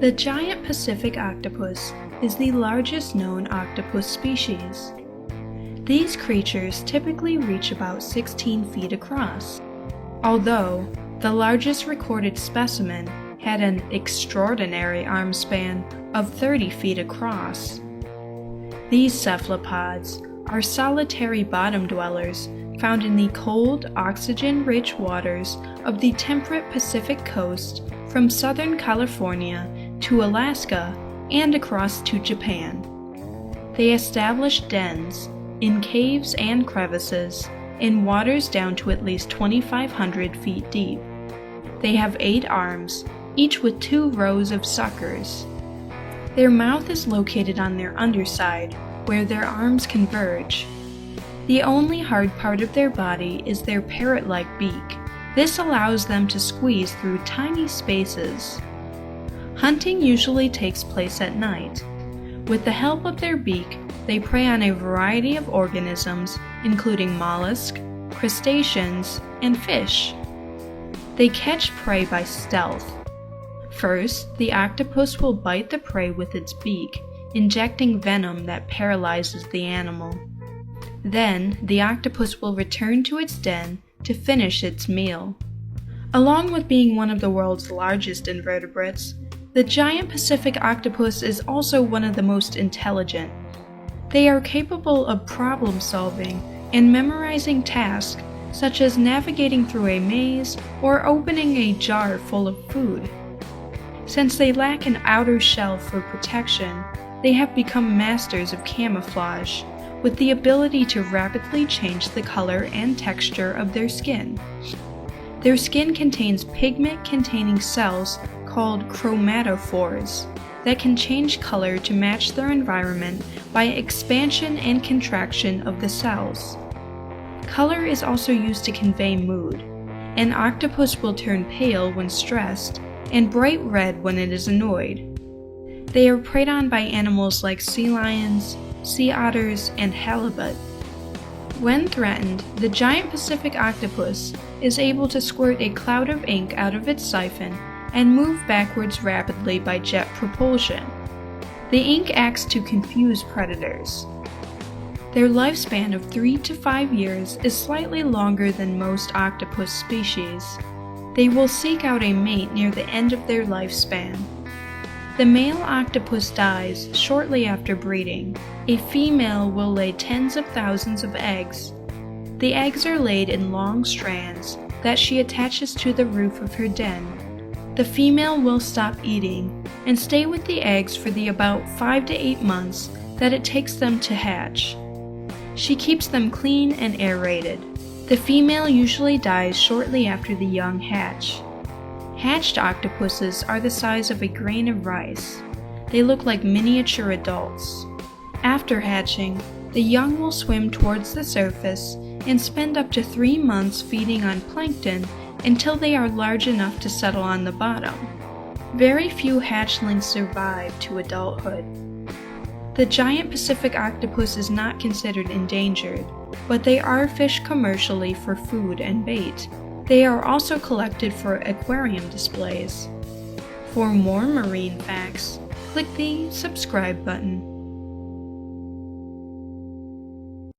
The giant Pacific octopus is the largest known octopus species. These creatures typically reach about 16 feet across, although the largest recorded specimen had an extraordinary arm span of 30 feet across. These cephalopods are solitary bottom dwellers found in the cold, oxygen-rich waters of the temperate Pacific coast from southern California to Alaska and across to Japan. They establish dens in caves and crevices in waters down to at least 2,500 feet deep. They have 8 arms, each with 2 rows of suckers. Their mouth is located on their underside, where their arms converge. The only hard part of their body is their parrot-like beak. This allows them to squeeze through tiny spaces. Hunting usually takes place at night. With the help of their beak, they prey on a variety of organisms, including mollusks, crustaceans, and fish. They catch prey by stealth. First, the octopus will bite the prey with its beak, injecting venom that paralyzes the animal. Then, the octopus will return to its den to finish its meal. Along with being one of the world's largest invertebrates, the giant Pacific octopus is also one of the most intelligent. They are capable of problem solving and memorizing tasks such as navigating through a maze or opening a jar full of food. Since they lack an outer shell for protection, they have become masters of camouflage, with the ability to rapidly change the color and texture of their skin. Their skin contains pigment-containing cells called chromatophores that can change color to match their environment by expansion and contraction of the cells. Color is also used to convey mood. An octopus will turn pale when stressed and bright red when it is annoyed. They are preyed on by animals like sea lions, sea otters, and halibut. When threatened, the giant Pacific octopus is able to squirt a cloud of ink out of its siphon and move backwards rapidly by jet propulsion. The ink acts to confuse predators. Their lifespan of 3 to 5 years is slightly longer than most octopus species. They will seek out a mate near the end of their lifespan. The male octopus dies shortly after breeding. A female will lay tens of thousands of eggs. The eggs are laid in long strands that she attaches to the roof of her den. The female will stop eating and stay with the eggs for the about 5 to 8 months that it takes them to hatch. She keeps them clean and aerated. The female usually dies shortly after the young hatch. Hatched octopuses are the size of a grain of rice. They look like miniature adults. After hatching, the young will swim towards the surface and spend up to 3 months feeding on plankton until they are large enough to settle on the bottom. Very few hatchlings survive to adulthood. The giant Pacific octopus is not considered endangered, but they are fished commercially for food and bait. They are also collected for aquarium displays. For more marine facts, click the subscribe button.